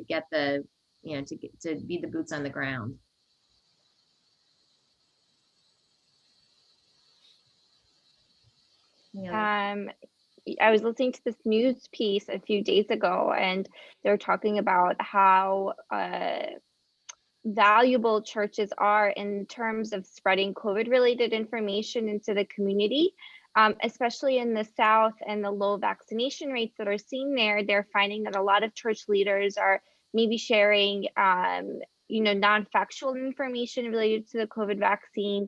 get the, to be the boots on the ground. I was listening to this news piece a few days ago, and they're talking about how valuable churches are in terms of spreading COVID-related information into the community, especially in the South and the low vaccination rates that are seen there. They're finding that a lot of church leaders are maybe sharing non-factual information related to the COVID vaccine,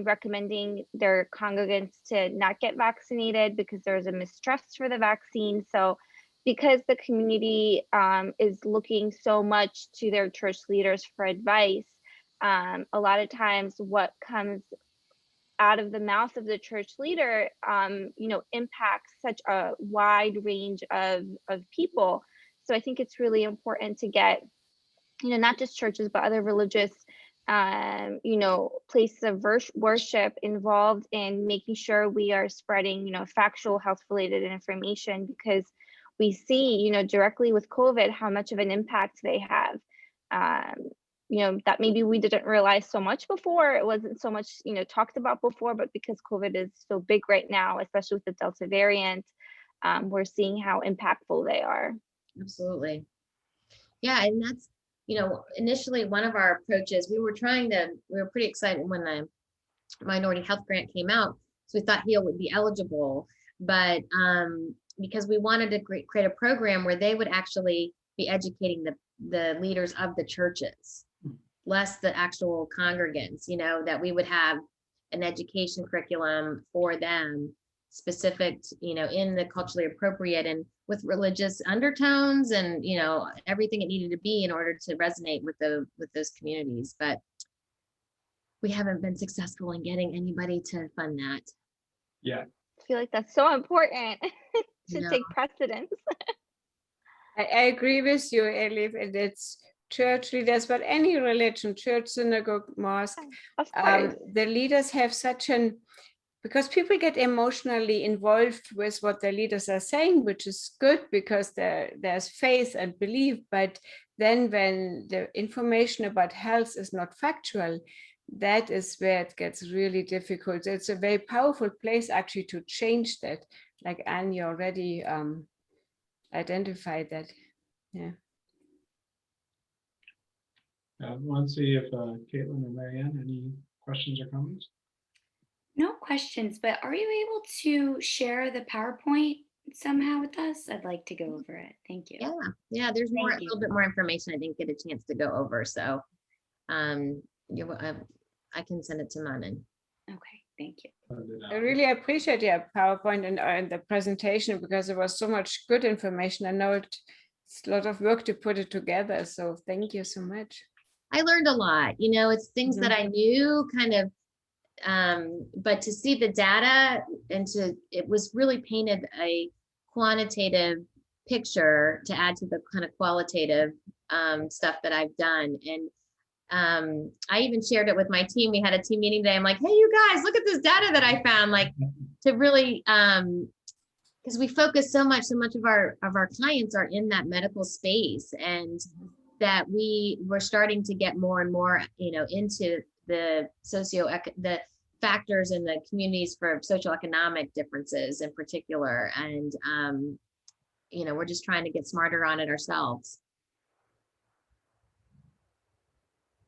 recommending their congregants to not get vaccinated because there's a mistrust for the vaccine. So because the community is looking so much to their church leaders for advice, a lot of times what comes out of the mouth of the church leader, impacts such a wide range of people. So I think it's really important to get not just churches, but other religious, places of worship involved in making sure we are spreading, factual health-related information, because we see, directly with COVID, how much of an impact they have. That maybe we didn't realize so much before. It wasn't so much, talked about before, but because COVID is so big right now, especially with the Delta variant, we're seeing how impactful they are. Absolutely. Yeah, and that's, initially one of our approaches, we were pretty excited when the Minority Health Grant came out. So we thought HEAL would be eligible, but because we wanted to create a program where they would actually be educating the leaders of the churches, less the actual congregants, that we would have an education curriculum for them, specific, in the culturally appropriate and with religious undertones and, everything it needed to be in order to resonate with those communities. But we haven't been successful in getting anybody to fund that. Yeah. I feel like that's so important to take precedence. I agree with you, Elif, and it's church leaders, but any religion, church, synagogue, mosque, Of course. the leaders have because people get emotionally involved with what the leaders are saying, which is good because there's faith and belief. But then when the information about health is not factual, that is where it gets really difficult. It's a very powerful place actually to change that. Like Anne, you already identified that. Yeah. I want to see if Caitlin or Marianne, any questions or comments? No questions, but are you able to share the PowerPoint somehow with us? I'd like to go over it. Thank you. Yeah. There's a little bit more information I didn't get a chance to go over. So I can send it to Manan. Okay, thank you. I really appreciate your PowerPoint and the presentation, because there was so much good information. I know it's a lot of work to put it together. So thank you so much. I learned a lot. It's things that I knew kind of, but to see the data and it was really painted a quantitative picture to add to the kind of qualitative stuff that I've done. And I even shared it with my team. We had a team meeting today. I'm like, hey, you guys, look at this data that I found, like to really, because we focus so much of our clients are in that medical space, and that we're starting to get more and more, into the the factors in the communities for socioeconomic differences in particular. And, we're just trying to get smarter on it ourselves.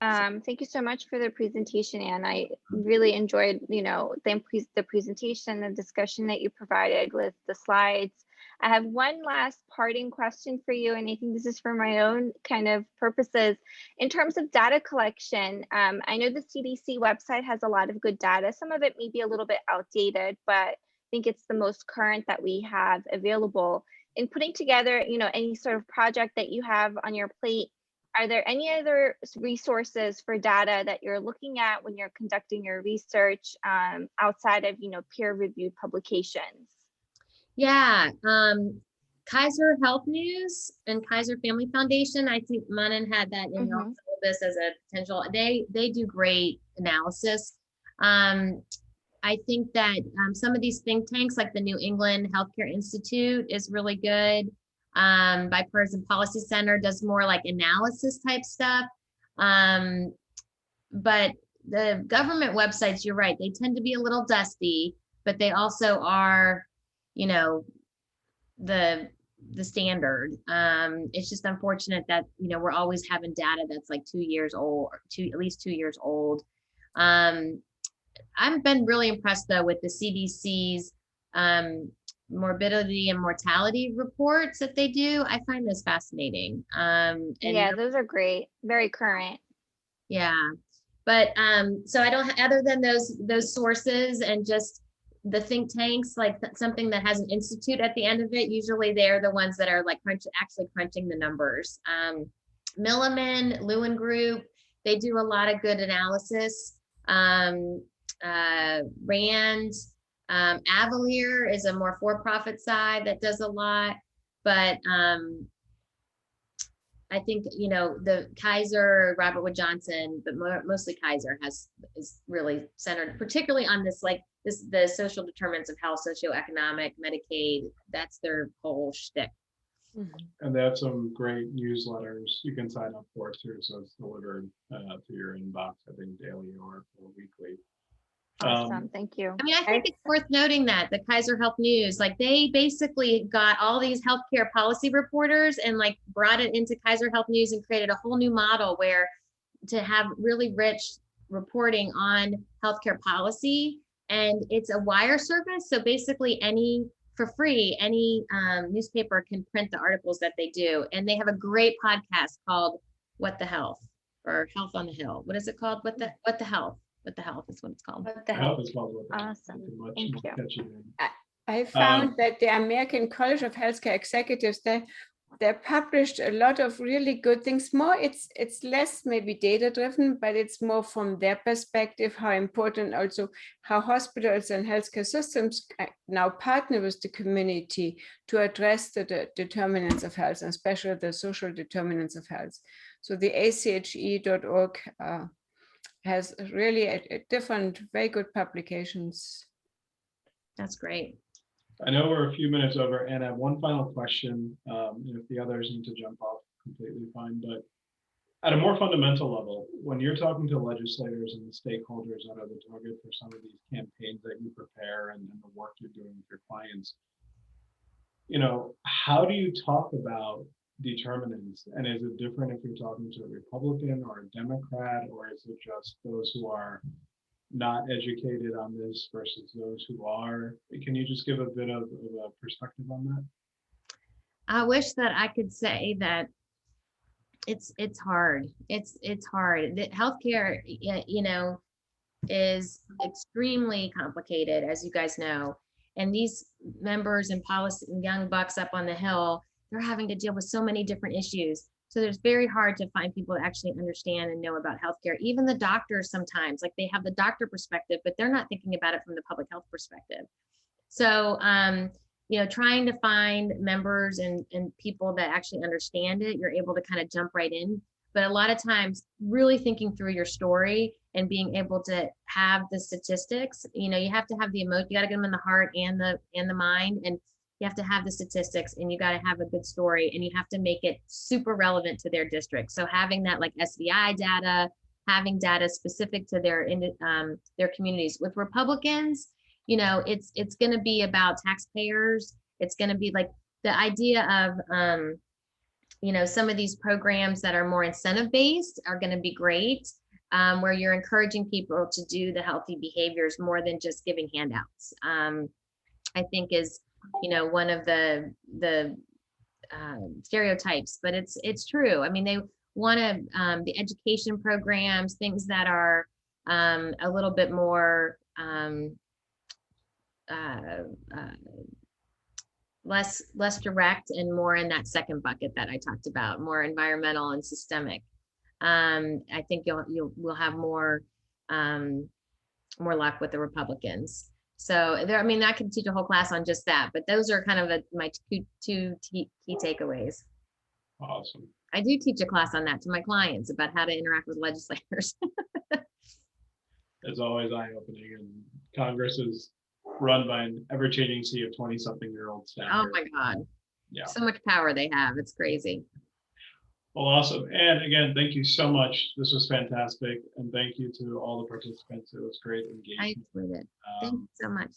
Thank you so much for the presentation, Anne. I really enjoyed, the presentation, the discussion that you provided with the slides. I have one last parting question for you, and I think this is for my own kind of purposes. In terms of data collection, I know the CDC website has a lot of good data. Some of it may be a little bit outdated, but I think it's the most current that we have available. In putting together, any sort of project that you have on your plate, are there any other resources for data that you're looking at when you're conducting your research outside of, peer-reviewed publications? Yeah, Kaiser Health News and Kaiser Family Foundation. I think Manan had that in this as a potential. They do great analysis. I think that some of these think tanks, like the New England Healthcare Institute, is really good. Bipartisan Policy Center does more like analysis type stuff. But the government websites, you're right, they tend to be a little dusty, but they also are, the standard. It's just unfortunate that, we're always having data that's like 2 years old, or at least 2 years old. I've been really impressed though with the CDC's morbidity and mortality reports that they do. I find this fascinating. And yeah, those are great, very current. Yeah, but so I don't, other than those sources and just the think tanks, like something that has an institute at the end of it, usually they're the ones that are like actually crunching the numbers. Milliman, Lewin Group, they do a lot of good analysis. Rand, Avalier is a more for-profit side that does a lot, but I think, the Kaiser, Robert Wood Johnson, but mostly Kaiser is really centered, particularly on this, like the social determinants of health, socioeconomic, Medicaid. That's their whole shtick. And they have some great newsletters you can sign up for too. So it's delivered to your inbox, I think daily or weekly. Awesome, thank you. I mean, I think it's worth noting that the Kaiser Health News, like they basically got all these healthcare policy reporters and like brought it into Kaiser Health News and created a whole new model where to have really rich reporting on healthcare policy. And it's a wire service. So basically for free, any newspaper can print the articles that they do. And they have a great podcast called What the Health, or Health on the Hill. What is it called? What the Health? What the Health is what it's called. What the hell? Awesome. Thank you. I found that the American College of Healthcare Executives, they published a lot of really good things. More, it's less maybe data driven, but it's more from their perspective, how important also how hospitals and healthcare systems now partner with the community to address the determinants of health, and especially the social determinants of health. So the ache.org has really a different, very good publications. That's great. I know we're a few minutes over, and I have one final question. If the others need to jump off, completely fine. But at a more fundamental level, when you're talking to legislators and the stakeholders that are the target for some of these campaigns that you prepare and the work you're doing with your clients, how do you talk about determinants? And is it different if you're talking to a Republican or a Democrat, or is it just those who are not educated on this versus those who are? Can you just give a bit of a perspective on that? I wish that I could say that it's hard. It's hard. The healthcare, is extremely complicated, as you guys know. And these members and policy and young bucks up on the Hill, they're having to deal with so many different issues. So it's very hard to find people that actually understand and know about healthcare. Even the doctors sometimes, like they have the doctor perspective, but they're not thinking about it from the public health perspective. So, trying to find members and people that actually understand it, you're able to kind of jump right in. but a lot of times really thinking through your story and being able to have the statistics, you have to have the emotion, you got to get them in the heart and the mind, and you have to have the statistics, and you got to have a good story, and you have to make it super relevant to their district. So having that like SVI data, having data specific to their communities. With Republicans, it's going to be about taxpayers. It's going to be like the idea of, some of these programs that are more incentive based are going to be great, where you're encouraging people to do the healthy behaviors more than just giving handouts. I think is, one of the stereotypes, but it's true. I mean, they want to, the education programs, things that are a little bit more less direct and more in that second bucket that I talked about, more environmental and systemic. I think we'll have more luck with the Republicans. So there, I mean, I could teach a whole class on just that, but those are kind of my two key takeaways. Awesome. I do teach a class on that to my clients about how to interact with legislators. As always, eye-opening, and Congress is run by an ever-changing sea of 20-something-year-old staff. Oh my God. Yeah. So much power they have. It's crazy. Well, awesome. And again, thank you so much. This was fantastic. And thank you to all the participants. It was great engagement. I enjoyed it. Thank you so much.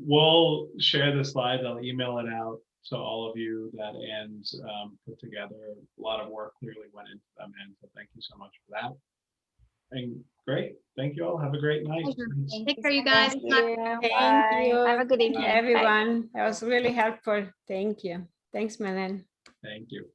We'll share the slides. I'll email it out to all of you that Anne's put together. A lot of work clearly went into them, and so thank you so much for that. And great. Thank you all. Have a great night. Take care, you guys. Thank Good luck. you. Thank Bye. you. Have a good evening. Bye. Everyone. That was really helpful. Thank you. Thanks, Manan. Thank you.